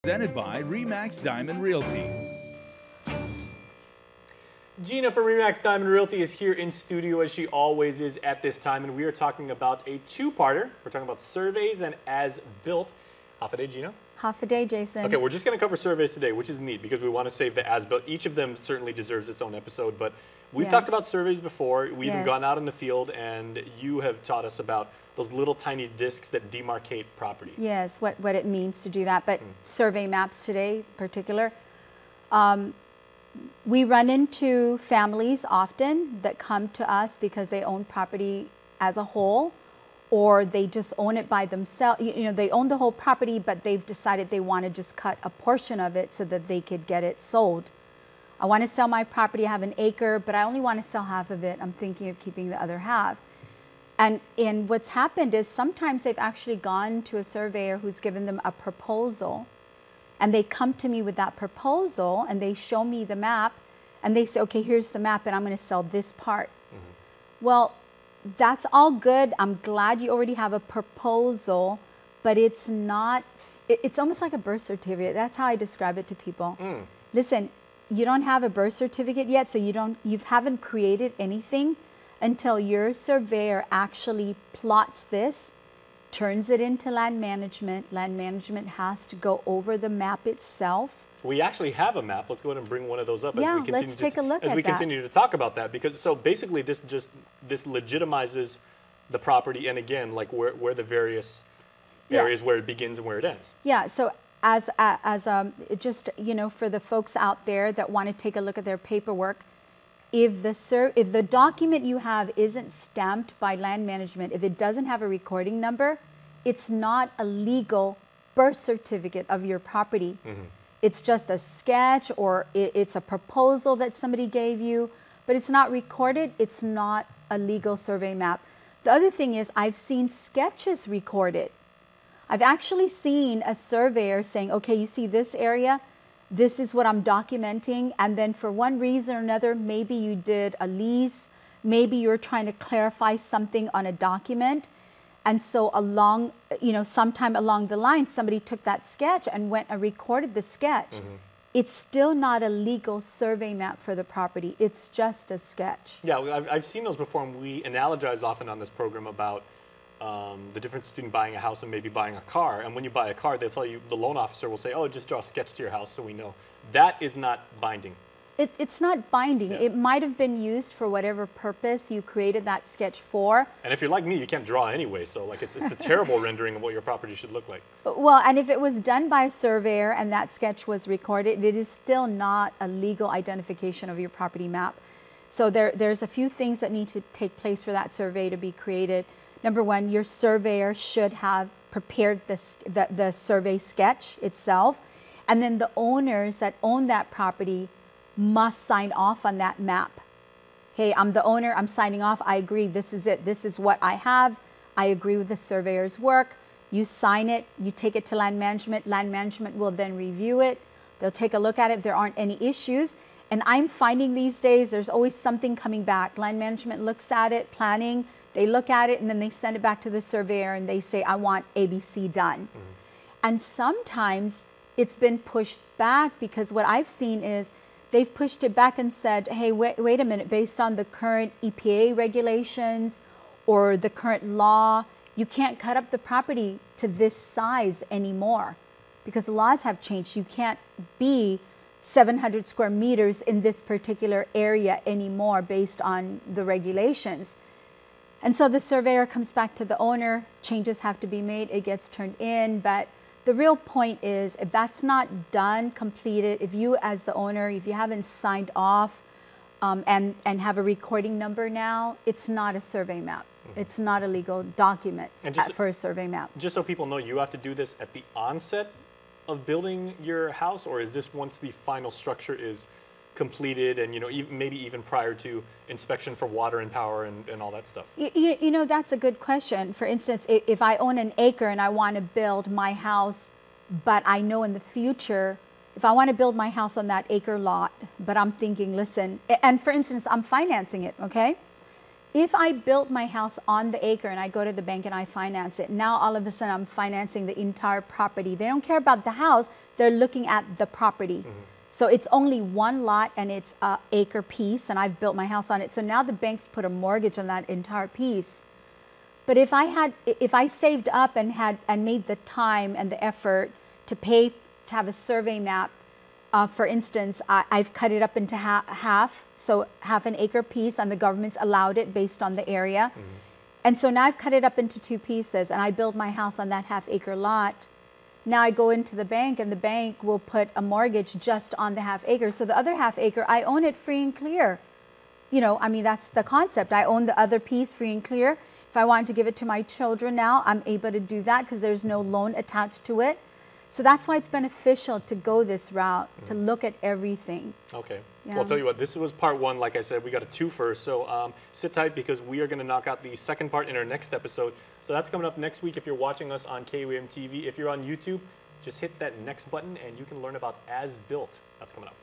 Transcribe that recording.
Presented by RE/MAX Diamond Realty. Gina from RE/MAX Diamond Realty is here in studio as she always is at this time, and we are talking about a two-parter. We're talking about surveys and as-built. Half a day, Gina? Half a day, Jason. Okay, we're just going to cover surveys today, which is neat because we want to save the as-built. Each of them certainly deserves its own episode, but we've talked about surveys before. We've even gone out in the field, and you have taught us about those little tiny discs that demarcate property. Yes, what it means to do that. But survey maps today, in particular, we run into families often that come to us because they own property as a whole, or they just own it by themselves. You know, they own the whole property, but they've decided they want to just cut a portion of it so that they could get it sold. I want to sell my property, I have an acre, but I only want to sell half of it. I'm thinking of keeping the other half. And what's happened is sometimes they've actually gone to a surveyor who's given them a proposal, and they come to me with that proposal and they show me the map and they say, okay, here's the map and I'm going to sell this part. Well, that's all good. I'm glad you already have a proposal, but it's not, it's almost like a birth certificate. That's how I describe it to people. Listen, you don't have a birth certificate yet, so you haven't created anything until your surveyor actually plots this, turns it into land management. Land management has to go over the map itself. We actually have a map. Let's go ahead and bring one of those up as we continue let's take a look at that. Continue to talk about that, because so basically this legitimizes the property, and again, like where the various areas where it begins and where it ends. Yeah. So as just, you know, for the folks out there that want to take a look at their paperwork, if the document you have isn't stamped by land management, if it doesn't have a recording number, it's not a legal birth certificate of your property. It's just a sketch, or it's a proposal that somebody gave you, but it's not recorded. It's not a legal survey map. The other thing is, I've seen sketches recorded. I've actually seen a surveyor saying, okay, you see this area? This is what I'm documenting, and then for one reason or another, maybe you did a lease, maybe you're trying to clarify something on a document, and so along, you know, sometime along the line, somebody took that sketch and went and recorded the sketch. It's still not a legal survey map for the property. It's just a sketch. Yeah, I've seen those before, and we analogize often on this program about the difference between buying a house and maybe buying a car. And when you buy a car, they'll tell you, the loan officer will say, oh, just draw a sketch to your house so we know. That is not binding. It's not binding. It might have been used for whatever purpose you created that sketch for. And if you're like me, you can't draw anyway, so like it's a terrible rendering of what your property should look like. Well, and if it was done by a surveyor and that sketch was recorded, it is still not a legal identification of your property map. So there's a few things that need to take place for that survey to be created. Number one, your surveyor should have prepared the survey sketch itself, and then the owners that own that property must sign off on that map. Hey, I'm the owner, I'm signing off, I agree, this is it, this is what I have, I agree with the surveyor's work. You sign it, you take it to land management will then review it, they'll take a look at it if there aren't any issues. And I'm finding these days there's always something coming back. Land management looks at it, planning, they look at it and then they send it back to the surveyor and they say, I want ABC done. And sometimes it's been pushed back because what I've seen is they've pushed it back and said, hey, wait a minute, based on the current EPA regulations or the current law, you can't cut up the property to this size anymore because the laws have changed. You can't be 700 square meters in this particular area anymore based on the regulations. And so the surveyor comes back to the owner, changes have to be made, it gets turned in, but the real point is if that's not done, completed, if you as the owner, if you haven't signed off and have a recording number now, it's not a survey map. It's not a legal document for a survey map. Just so people know, you have to do this at the onset of building your house, or is this once the final structure is completed and, you know, maybe even prior to inspection for water and power and all that stuff? You know, that's a good question. For instance, if I own an acre and I want to build my house, but I know in the future, if I want to build my house on that acre lot, but I'm thinking, listen, and for instance, I'm financing it, okay? If I built my house on the acre and I go to the bank and I finance it, now all of a sudden I'm financing the entire property. They don't care about the house, they're looking at the property. So it's only one lot and it's an acre piece, and I've built my house on it. So now the banks put a mortgage on that entire piece. But if I saved up and made the time and the effort to pay to have a survey map, for instance, I've cut it up into half, so half an acre piece, and the government's allowed it based on the area. And so now I've cut it up into 2 pieces, and I build my house on that half-acre lot. Now I go into the bank, and the bank will put a mortgage just on the half-acre. So the other half-acre, I own it free and clear. You know, I mean, that's the concept. I own the other piece free and clear. If I wanted to give it to my children now, I'm able to do that because there's no loan attached to it. So that's why it's beneficial to go this route, to look at everything. Okay. Yeah. Well, I'll tell you what, this was part 1. Like I said, we got a 2-fer. So sit tight because we are going to knock out the second part in our next episode. So that's coming up next week if you're watching us on KUAM TV. If you're on YouTube, just hit that next button and you can learn about As Built. That's coming up.